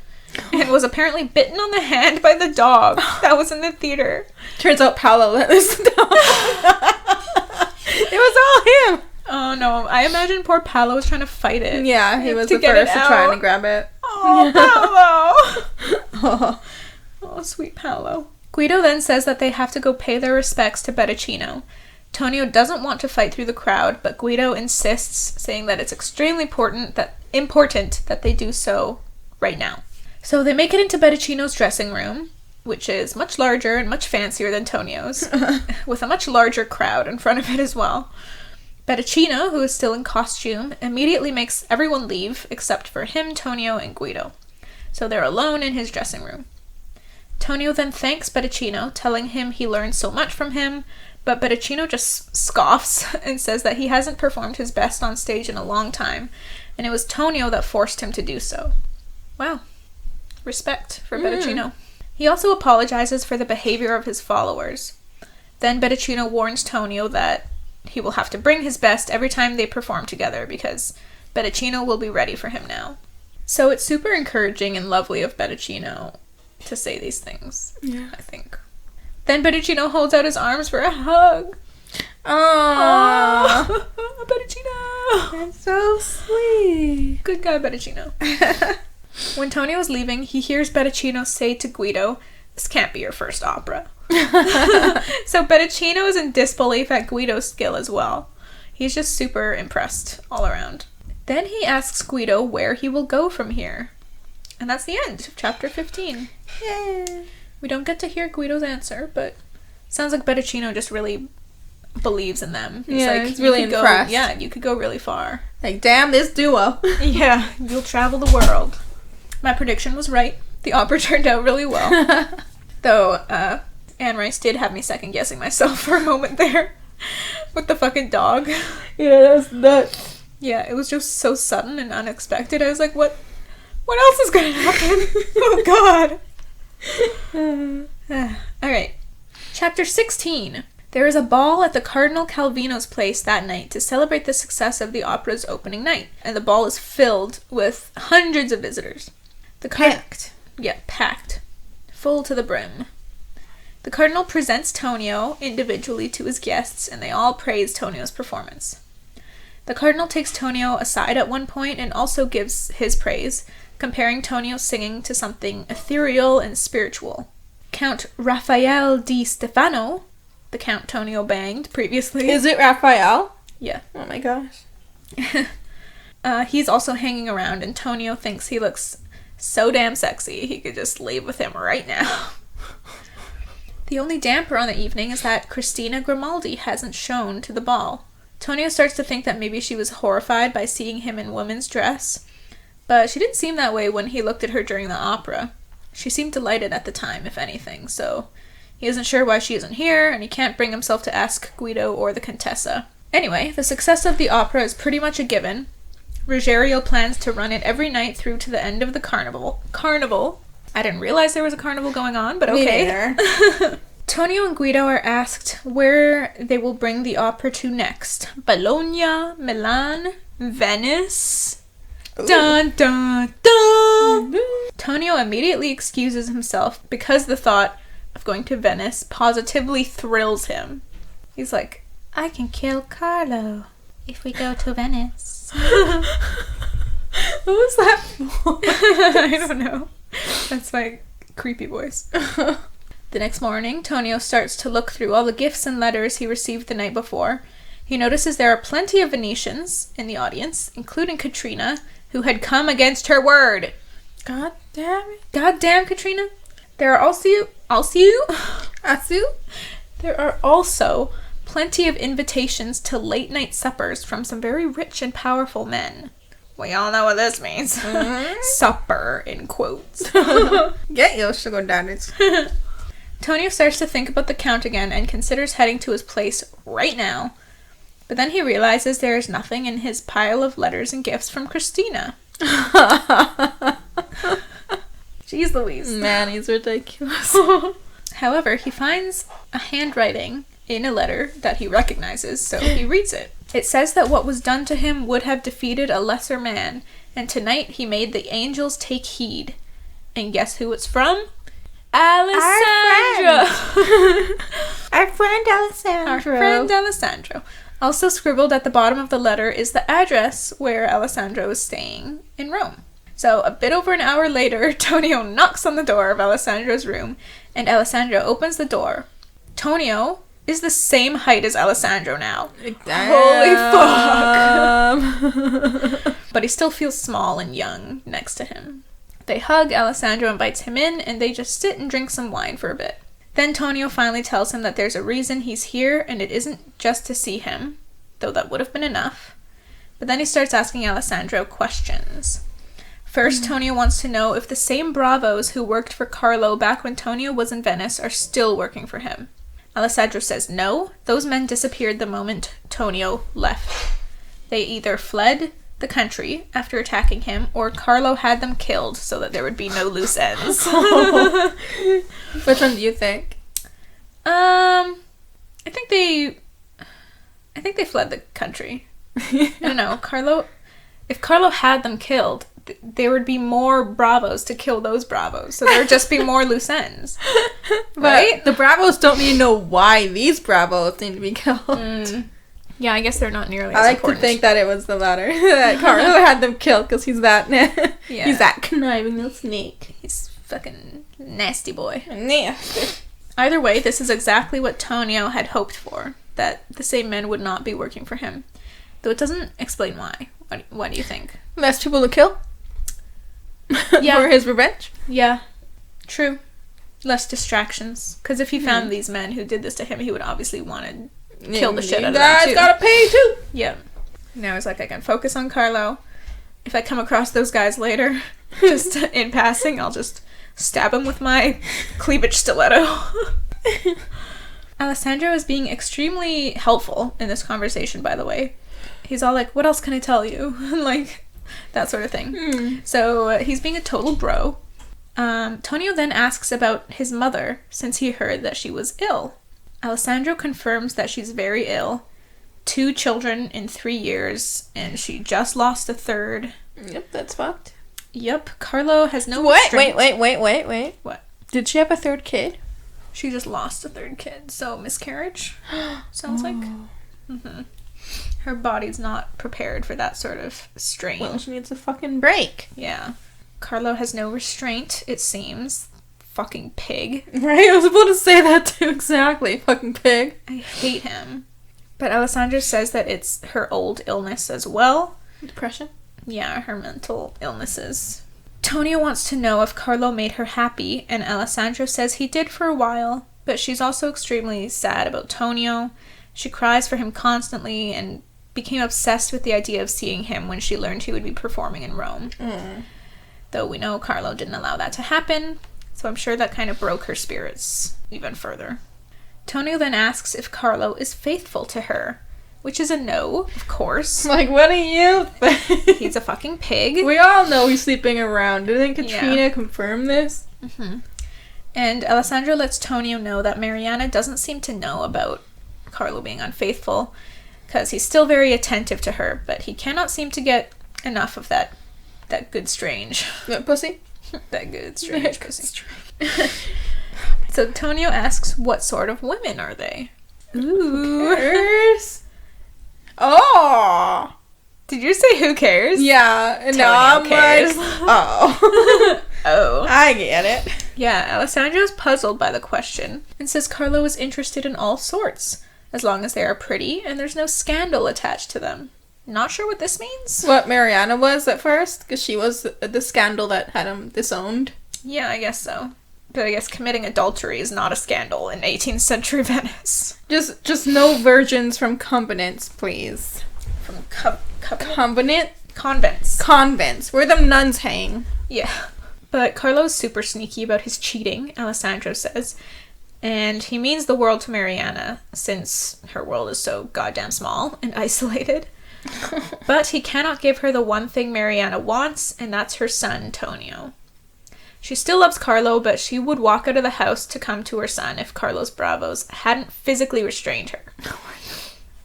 and was apparently bitten on the hand by the dog that was in the theater. Turns out Paolo let this dog. It was all him. Oh no, I imagine poor Paolo was trying to fight it. Yeah, he was the first to try and grab it. Oh, Paolo! Oh, sweet Paolo. Guido then says that they have to go pay their respects to Betticino. Tonio doesn't want to fight through the crowd, but Guido insists, saying that it's extremely important that they do so right now. So they make it into Betticino's dressing room, which is much larger and much fancier than Tonio's, with a much larger crowd in front of it as well. Betticino, who is still in costume, immediately makes everyone leave except for him, Tonio, and Guido. So they're alone in his dressing room. Tonio then thanks Betticino, telling him he learned so much from him, but Betticino just scoffs and says that he hasn't performed his best on stage in a long time, and it was Tonio that forced him to do so. Wow. Respect for Betticino. He also apologizes for the behavior of his followers. Then Betticino warns Tonio that he will have to bring his best every time they perform together because Betticino will be ready for him now. So it's super encouraging and lovely of Betticino to say these things, I think. Then Betticino holds out his arms for a hug. Aww. Betticino! That's so sweet. Good guy, Betticino. When Tonio is leaving, he hears Betticino say to Guido, "This can't be your first opera." So Betticino is in disbelief at Guido's skill as well. He's just super impressed all around. Then he asks Guido where he will go from here. And that's the end of chapter 15. Yay. We don't get to hear Guido's answer, but sounds like Betticino just really believes in them. He's really impressed. You could go really far. Like, damn this duo. Yeah, you'll travel the world. My prediction was right. The opera turned out really well. Though, Anne Rice did have me second-guessing myself for a moment there. With the fucking dog. Yeah, that was nuts. Yeah, it was just so sudden and unexpected. I was like, what else is gonna happen? Oh, God. Alright. Chapter 16. There is a ball at the Cardinal Calvino's place that night to celebrate the success of the opera's opening night. And the ball is filled with hundreds of visitors. Packed. Yeah, packed. Full to the brim. The Cardinal presents Tonio individually to his guests, and they all praise Tonio's performance. The cardinal takes Tonio aside at one point and also gives his praise, comparing Tonio's singing to something ethereal and spiritual. Count Raphael di Stefano, the Count Tonio banged previously. Is it Raphael? Yeah. Oh my gosh. He's also hanging around, and Tonio thinks he looks so damn sexy he could just leave with him right now. The only damper on the evening is that Christina Grimaldi hasn't shown to the ball. Tonio starts to think that maybe she was horrified by seeing him in woman's dress, but she didn't seem that way when he looked at her during the opera. She seemed delighted at the time, if anything, so he isn't sure why she isn't here, and he can't bring himself to ask Guido or the Contessa. Anyway, the success of the opera is pretty much a given. Ruggiero plans to run it every night through to the end of the carnival. I didn't realize there was a carnival going on, but okay. Tonio and Guido are asked where they will bring the opera to next. Bologna, Milan, Venice. Dun dun dun! Tonio immediately excuses himself because the thought of going to Venice positively thrills him. He's like, I can kill Carlo if we go to Venice. What was that for? I don't know. That's my creepy voice. The next morning, Tonio starts to look through all the gifts and letters he received the night before. He notices there are plenty of Venetians in the audience, including Katrina, who had come against her word. God damn it. God damn, Katrina. There are also plenty of invitations to late-night suppers from some very rich and powerful men. We all know what this means. Mm-hmm. Supper, in quotes. Get your sugar daddies. Tonio starts to think about the Count again and considers heading to his place right now. But then he realizes there is nothing in his pile of letters and gifts from Christina. Jeez Louise. Man, he's ridiculous. However, he finds a handwriting in a letter that he recognizes, so he reads it. It says that what was done to him would have defeated a lesser man, and tonight he made the angels take heed. And guess who it's from? Alessandro! Our friend Alessandro. Our friend Alessandro. Also scribbled at the bottom of the letter is the address where Alessandro is staying in Rome. So a bit over an hour later, Tonio knocks on the door of Alessandro's room, and Alessandro opens the door. Tonio is the same height as Alessandro now. Damn. Holy fuck! But he still feels small and young next to him. They hug, Alessandro invites him in, and they just sit and drink some wine for a bit. Then Tonio finally tells him that there's a reason he's here, and it isn't just to see him, though that would have been enough. But then he starts asking Alessandro questions. First, Tonio wants to know if the same bravos who worked for Carlo back when Tonio was in Venice are still working for him. Alessandro says no, those men disappeared the moment Tonio left. They either fled the country after attacking him, or Carlo had them killed so that there would be no loose ends. Which one do you think? I think they fled the country. I don't know. If Carlo had them killed, there would be more bravos to kill those bravos, so there would just be more loose ends. Right? But the bravos don't need to know why these bravos need to be killed. Yeah, I guess they're not nearly as I like important. to think that it was the latter. That Carlo had them killed because he's that yeah. He's that conniving little snake. He's fucking nasty boy. Nasty. Either way, this is exactly what Tonio had hoped for, that the same men would not be working for him. Though it doesn't explain why. What do you think? Less people to kill? Yeah. For his revenge? Yeah. True. Less distractions. Because if he found these men who did this to him, he would obviously want to kill the shit out of them too. You guys gotta pay too! Yeah. Now he's like, I can focus on Carlo. If I come across those guys later, just in passing, I'll just stab him with my cleavage stiletto. Alessandro is being extremely helpful in this conversation, by the way. He's all like, what else can I tell you? Like, that sort of thing. So he's being a total bro. Tonio then asks about his mother, since he heard that she was ill. Alessandro confirms that she's very ill. 2 children in 3 years, and she just lost a third. Yep, that's fucked. Yep, Carlo has no Wait. What? Did she have a third kid? She just lost a third kid, so miscarriage, sounds like. Her body's not prepared for that sort of strain. Well, she needs a fucking break. Yeah. Carlo has no restraint, it seems. Fucking pig. Right? I was about to say that too, exactly. Fucking pig. I hate him. But Alessandro says that it's her old illness as well. Depression? Yeah, her mental illnesses. Tonio wants to know if Carlo made her happy, and Alessandro says he did for a while, but she's also extremely sad about Tonio. She cries for him constantly and became obsessed with the idea of seeing him when she learned he would be performing in Rome. Though we know Carlo didn't allow that to happen, so I'm sure that kind of broke her spirits even further. Tonio then asks if Carlo is faithful to her, which is a no, of course. Like, what do you think? He's a fucking pig. We all know he's sleeping around. Didn't Katrina confirm this? Mm-hmm. And Alessandro lets Tonio know that Mariana doesn't seem to know about Carlo being unfaithful, because he's still very attentive to her, but he cannot seem to get enough of that good strange. That pussy? That good strange pussy. So Tonio asks, what sort of women are they? Ooh. Who cares? Oh! Did you say who cares? Yeah. Tonio No, I'm cares. like, oh. Oh. I get it. Yeah, Alessandro's puzzled by the question and says Carlo is interested in all sorts, as long as they are pretty and there's no scandal attached to them. Not sure what this means. What Mariana was at first? Because she was the scandal that had him disowned. Yeah, I guess so. But I guess committing adultery is not a scandal in 18th century Venice. Just no virgins from convents, please. From Convents? Convents. Where them nuns hang. Yeah. But Carlo's super sneaky about his cheating, Alessandro says. And he means the world to Mariana, since her world is so goddamn small and isolated. But he cannot give her the one thing Mariana wants, and that's her son, Tonio. She still loves Carlo, but she would walk out of the house to come to her son if Carlos Bravos hadn't physically restrained her.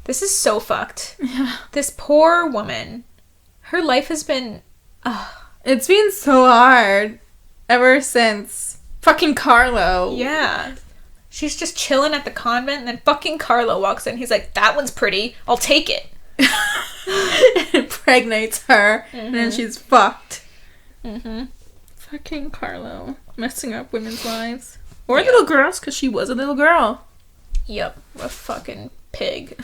This is so fucked. Yeah. This poor woman, her life has been... It's been so hard ever since fucking Carlo. Yeah. She's just chilling at the convent, and then fucking Carlo walks in. He's like, that one's pretty. I'll take it. Impregnates her, and then she's fucked. Mm-hmm. Fucking Carlo. Messing up women's lives. Or little girls, because she was a little girl. Yep. A fucking pig.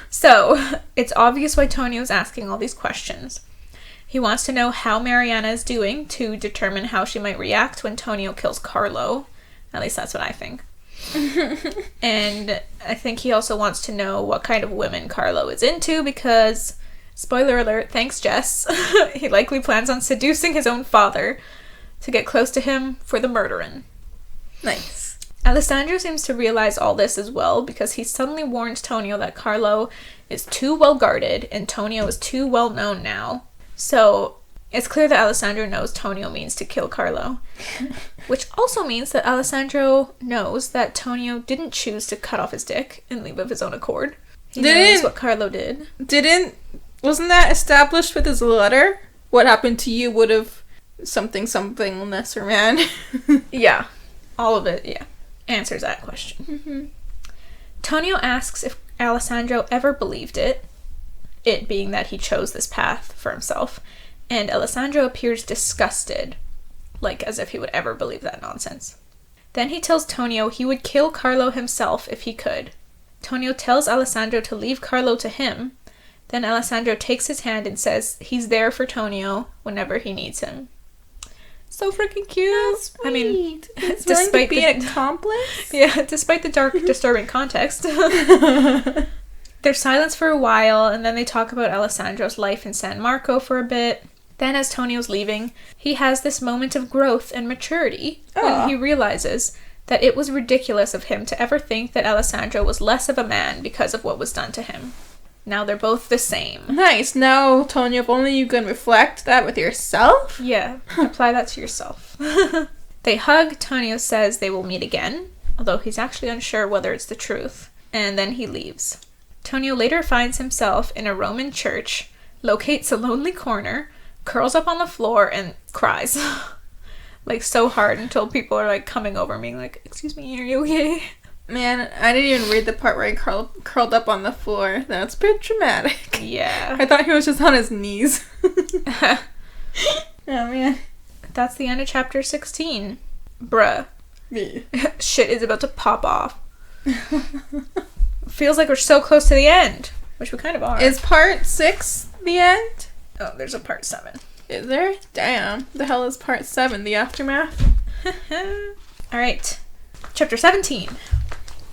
So, it's obvious why Tonio's asking all these questions. He wants to know how Mariana is doing to determine how she might react when Tonio kills Carlo. At least that's what I think. And I think he also wants to know what kind of women Carlo is into because, spoiler alert, thanks Jess, he likely plans on seducing his own father to get close to him for the murdering. Nice. Alessandro seems to realize all this as well because he suddenly warns Tonio that Carlo is too well guarded and Tonio is too well known now. So it's clear that Alessandro knows Tonio means to kill Carlo. Which also means that Alessandro knows that Tonio didn't choose to cut off his dick and leave of his own accord. He knows what Carlo did. Wasn't that established with his letter? What happened to you would have something lesser man. Yeah. All of it, yeah. Answers that question. Mm-hmm. Tonio asks if Alessandro ever believed it being that he chose this path for himself, and Alessandro appears disgusted, like as if he would ever believe that nonsense. Then he tells Tonio he would kill Carlo himself if he could. Tonio tells Alessandro to leave Carlo to him. Then Alessandro takes his hand and says he's there for Tonio whenever he needs him. So freaking cute. Sweet. I mean, it's despite being an accomplice. Yeah, despite the dark, disturbing context. There's silence for a while, and then they talk about Alessandro's life in San Marco for a bit. Then, as Tonio's leaving, he has this moment of growth and maturity when he realizes that it was ridiculous of him to ever think that Alessandro was less of a man because of what was done to him. Now they're both the same. Nice. Now, Tonio, if only you can reflect that with yourself. Yeah, apply that to yourself. They hug. Tonio says they will meet again, although he's actually unsure whether it's the truth, and then he leaves. Tonio later finds himself in a Roman church, locates a lonely corner, curls up on the floor, and cries. Like, so hard until people are, like, coming over me, like, excuse me, are you okay? Man, I didn't even read the part where he curled up on the floor. That's a bit dramatic. Yeah. I thought he was just on his knees. Oh, man. That's the end of chapter 16. Bruh. Me. Shit is about to pop off. Feels like we're so close to the end, which we kind of are. Is part 6 the end? Oh, there's a part 7. Is there? Damn. The hell is part 7? The aftermath? Alright. Chapter 17.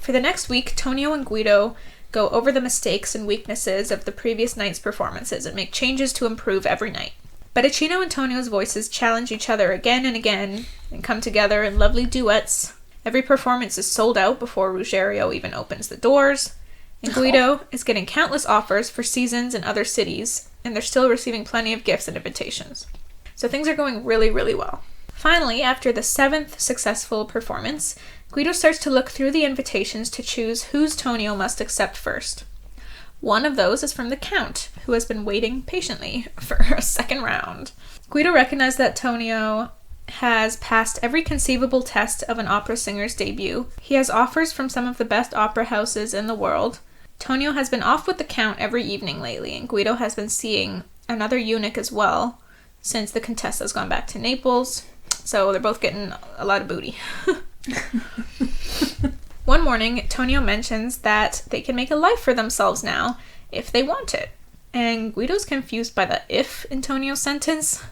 For the next week, Tonio and Guido go over the mistakes and weaknesses of the previous night's performances and make changes to improve every night. Betticino and Tonio's voices challenge each other again and again and come together in lovely duets. Every performance is sold out before Ruggiero even opens the doors. And Guido is getting countless offers for seasons in other cities, and they're still receiving plenty of gifts and invitations. So things are going really, really well. Finally, after the 7th successful performance, Guido starts to look through the invitations to choose whose Tonio must accept first. One of those is from the Count, who has been waiting patiently for a second round. Guido recognized that Tonio has passed every conceivable test of an opera singer's debut. He has offers from some of the best opera houses in the world. Tonio has been off with the Count every evening lately, and Guido has been seeing another eunuch as well, since the Contessa's gone back to Naples. So they're both getting a lot of booty. One morning, Tonio mentions that they can make a life for themselves now, if they want it. And Guido's confused by the if in Tonio's sentence.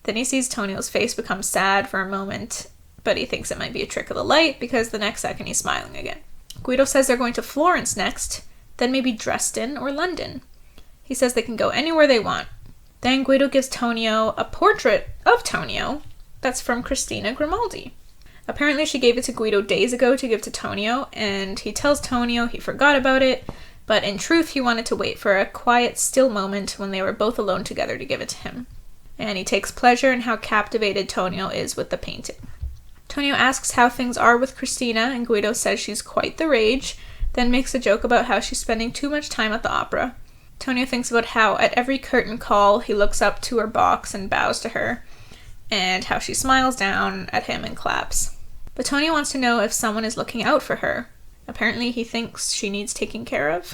Then he sees Tonio's face become sad for a moment, but he thinks it might be a trick of the light because the next second he's smiling again. Guido says they're going to Florence next, then maybe Dresden or London. He says they can go anywhere they want. Then Guido gives Tonio a portrait of Tonio that's from Christina Grimaldi. Apparently she gave it to Guido days ago to give to Tonio, and he tells Tonio he forgot about it, but in truth he wanted to wait for a quiet, still moment when they were both alone together to give it to him. And he takes pleasure in how captivated Tonio is with the painting. Tonio asks how things are with Christina, and Guido says she's quite the rage, then makes a joke about how she's spending too much time at the opera. Tonio thinks about how at every curtain call he looks up to her box and bows to her, and how she smiles down at him and claps. But Tonio wants to know if someone is looking out for her. Apparently he thinks she needs taking care of.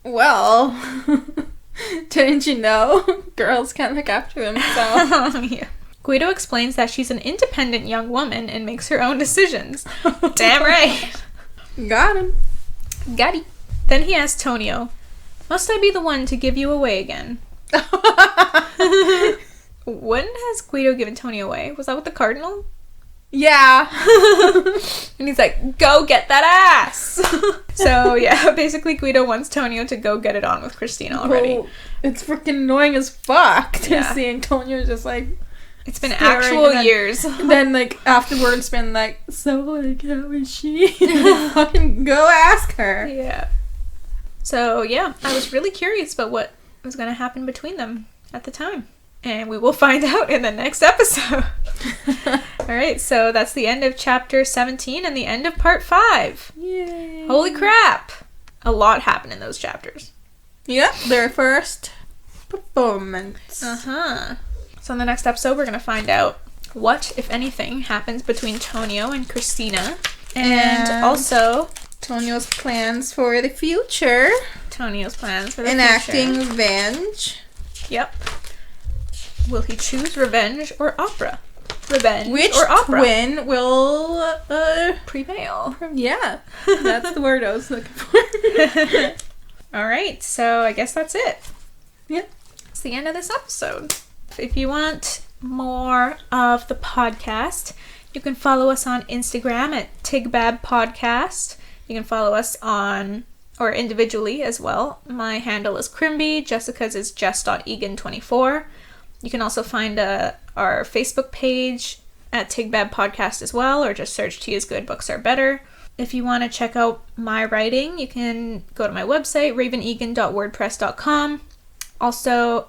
Well, didn't you know? Girls can't look after themselves. Yeah. Guido explains that she's an independent young woman and makes her own decisions. Damn right. Got him. Got him. Then he asks Tonio, must I be the one to give you away again? When has Guido given Tonio away? Was that with the cardinal? Yeah. And he's like, go get that ass! So, yeah, basically Guido wants Tonio to go get it on with Christina already. Well, it's freaking annoying as fuck to Yeah. see Antonio just, like... It's been staring, actual and then, years. And then, like, afterwards been like, so, like, how is she? Fucking go ask her. Yeah. So, yeah, I was really curious about what was going to happen between them at the time. And we will find out in the next episode. Alright, so that's the end of chapter 17 and the end of part 5. Yay. Holy crap! A lot happened in those chapters. Yep, their first performance. Uh-huh. So in the next episode, we're going to find out what, if anything, happens between Tonio and Christina. And also... Tonio's plans for the future. Tonio's plans for the Enacting future. revenge. Yep. Will he choose revenge or opera? Revenge Which or opera? twin will Prevail. Yeah, that's the word I was looking for. Alright, so I guess that's it. Yep. It's the end of this episode. If you want more of the podcast, you can follow us on Instagram at Tigbab Podcast. You can follow us on, or individually as well. My handle is Crimby. Jessica's is jess.egan24. You can also find our Facebook page at Tigbab Podcast as well, or just search Tea is Good, Books Are Better. If you want to check out my writing, you can go to my website, ravenegan.wordpress.com. Also,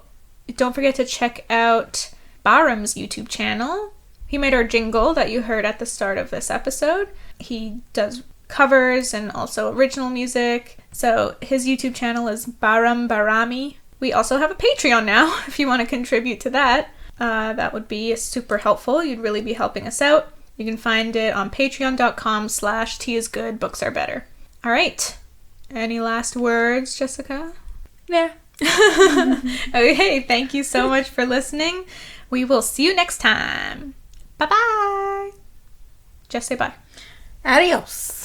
don't forget to check out Baram's YouTube channel. He made our jingle that you heard at the start of this episode. He does covers and also original music. So his YouTube channel is Baram Barami. We also have a Patreon now, if you want to contribute to that. That would be super helpful. You'd really be helping us out. You can find it on patreon.com/teaisgood, books are better. All right. Any last words, Jessica? Yeah. Okay, thank you so much for listening. We will see you next time. Bye-bye. Just say bye. Adios.